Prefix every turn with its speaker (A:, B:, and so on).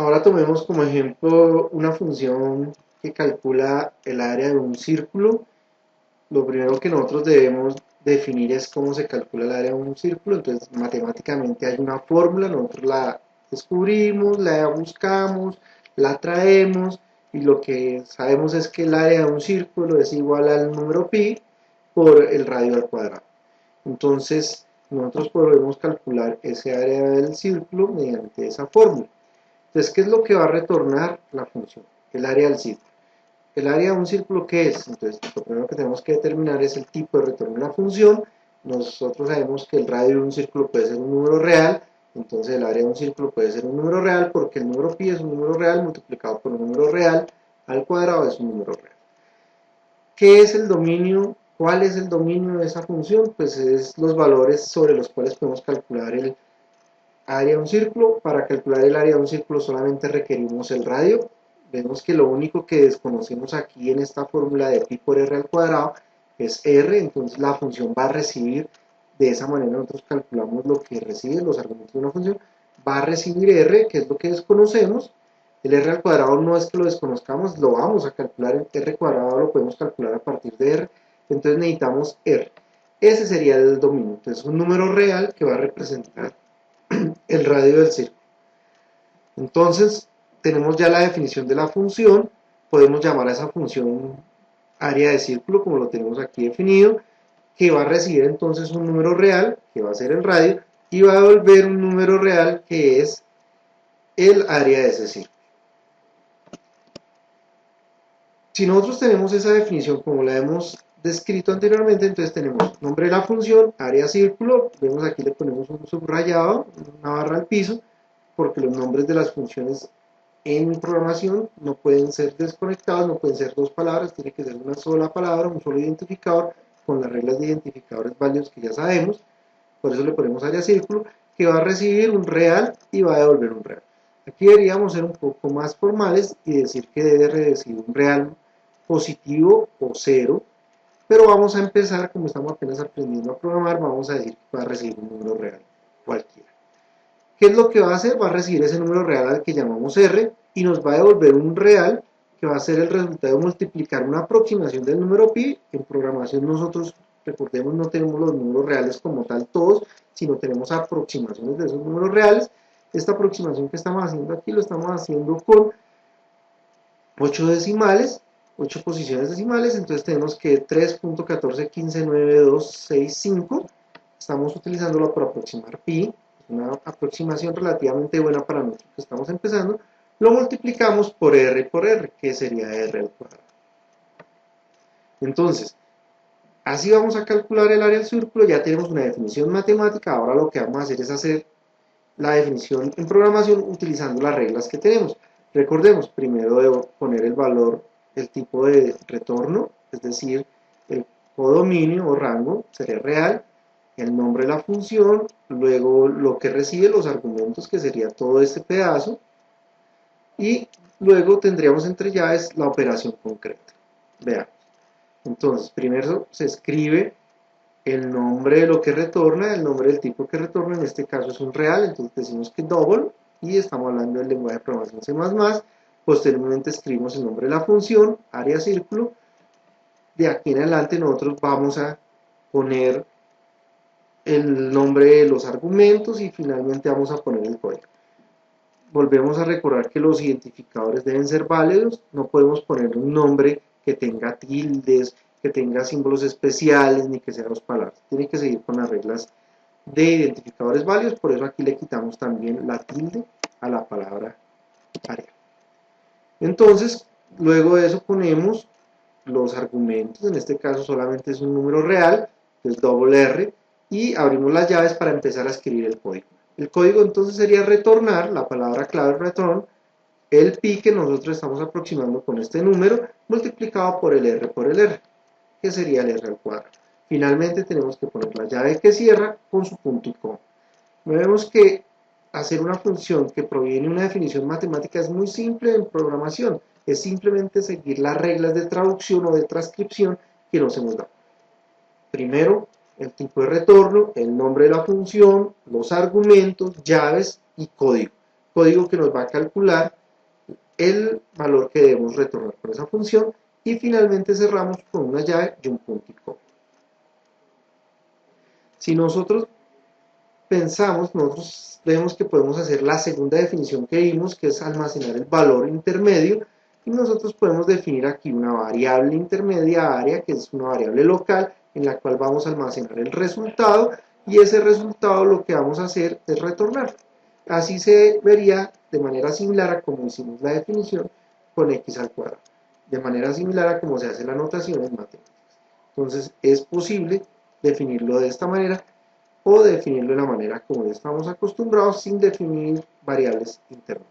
A: Ahora tomemos como ejemplo una función que calcula el área de un círculo. Lo primero que nosotros debemos definir es cómo se calcula el área de un círculo. Entonces, matemáticamente hay una fórmula, nosotros la descubrimos, la buscamos, la traemos y lo que sabemos es que el área de un círculo es igual al número pi por el radio al cuadrado. Entonces, nosotros podemos calcular ese área del círculo mediante esa fórmula. Entonces, ¿qué es lo que va a retornar la función? El área del círculo. ¿El área de un círculo qué es? Entonces, lo primero que tenemos que determinar es el tipo de retorno de la función. Nosotros sabemos que el radio de un círculo puede ser un número real, entonces el área de un círculo puede ser un número real porque el número pi es un número real multiplicado por un número real al cuadrado es un número real. ¿Qué es el dominio? ¿Cuál es el dominio de esa función? Pues es los valores sobre los cuales podemos calcular el área de un círculo. Para calcular el área de un círculo solamente requerimos el radio. Vemos que lo único que desconocemos aquí en esta fórmula de pi por r al cuadrado es r, entonces la función va a recibir, de esa manera nosotros calculamos lo que recibe, los argumentos de una función, va a recibir r, que es lo que desconocemos. El r al cuadrado no es que lo desconozcamos, lo vamos a calcular en r cuadrado, lo podemos calcular a partir de r, entonces necesitamos r. Ese sería el dominio, entonces un número real que va a representar el radio del círculo. Entonces, tenemos ya la definición de la función, podemos llamar a esa función área de círculo, como lo tenemos aquí definido, que va a recibir entonces un número real, que va a ser el radio, y va a devolver un número real, que es el área de ese círculo. Si nosotros tenemos esa definición como la hemos descrito anteriormente, entonces tenemos nombre de la función, área círculo, vemos aquí le ponemos un subrayado, una barra al piso, porque los nombres de las funciones en programación no pueden ser desconectados, no pueden ser dos palabras, tiene que ser una sola palabra, un solo identificador, con las reglas de identificadores válidos que ya sabemos, por eso le ponemos área círculo, que va a recibir un real y va a devolver un real. Aquí deberíamos ser un poco más formales y decir que debe recibir un real positivo o cero, pero vamos a empezar, como estamos apenas aprendiendo a programar, vamos a decir que va a recibir un número real cualquiera. ¿Qué es lo que va a hacer? Va a recibir ese número real al que llamamos R y nos va a devolver un real que va a ser el resultado de multiplicar una aproximación del número pi. En programación nosotros, recordemos, no tenemos los números reales como tal todos, sino tenemos aproximaciones de esos números reales. Esta aproximación que estamos haciendo aquí lo estamos haciendo con 8 decimales, 8 posiciones decimales, entonces tenemos que 3.1415925, estamos utilizándolo para aproximar pi, una aproximación relativamente buena para nosotros que estamos empezando, lo multiplicamos por r, que sería r al cuadrado. Entonces, así vamos a calcular el área del círculo, ya tenemos una definición matemática, ahora lo que vamos a hacer es hacer la definición en programación utilizando las reglas que tenemos. Recordemos, primero debo poner el valor, el tipo de retorno, es decir, el codominio o rango sería real, el nombre de la función, luego lo que recibe, los argumentos, que sería todo este pedazo, y luego tendríamos entre llaves la operación concreta. Veamos. Entonces, primero se escribe el nombre de lo que retorna, el nombre del tipo que retorna, en este caso es un real, entonces decimos que double, y estamos hablando del lenguaje de programación C++, posteriormente escribimos el nombre de la función, área círculo, de aquí en adelante nosotros vamos a poner el nombre de los argumentos y finalmente vamos a poner el código. Volvemos a recordar que los identificadores deben ser válidos, no podemos poner un nombre que tenga tildes, que tenga símbolos especiales, ni que sea dos palabras. Tiene que seguir con las reglas de identificadores válidos, por eso aquí le quitamos también la tilde a la palabra área. Entonces, luego de eso ponemos los argumentos, en este caso solamente es un número real, es doble R, y abrimos las llaves para empezar a escribir el código. El código entonces sería retornar, la palabra clave return, el pi que nosotros estamos aproximando con este número, multiplicado por el R, que sería el R al cuadrado. Finalmente tenemos que poner la llave que cierra con su punto y coma. Vemos que hacer una función que proviene de una definición matemática es muy simple en programación, es simplemente seguir las reglas de traducción o de transcripción que nos hemos dado. Primero, el tipo de retorno, el nombre de la función, los argumentos, llaves y código. código que nos va a calcular el valor que debemos retornar con esa función, y finalmente cerramos con una llave y un punto y coma. Si nosotros vemos que podemos hacer la segunda definición que vimos, que es almacenar el valor intermedio, y nosotros podemos definir aquí una variable intermediaria, que es una variable local, en la cual vamos a almacenar el resultado, y ese resultado lo que vamos a hacer es retornar. Así se vería de manera similar a como hicimos la definición con x al cuadrado, de manera similar a como se hace la notación en matemáticas. Entonces es posible definirlo de esta manera, o definirlo de la manera como ya estamos acostumbrados, sin definir variables internas.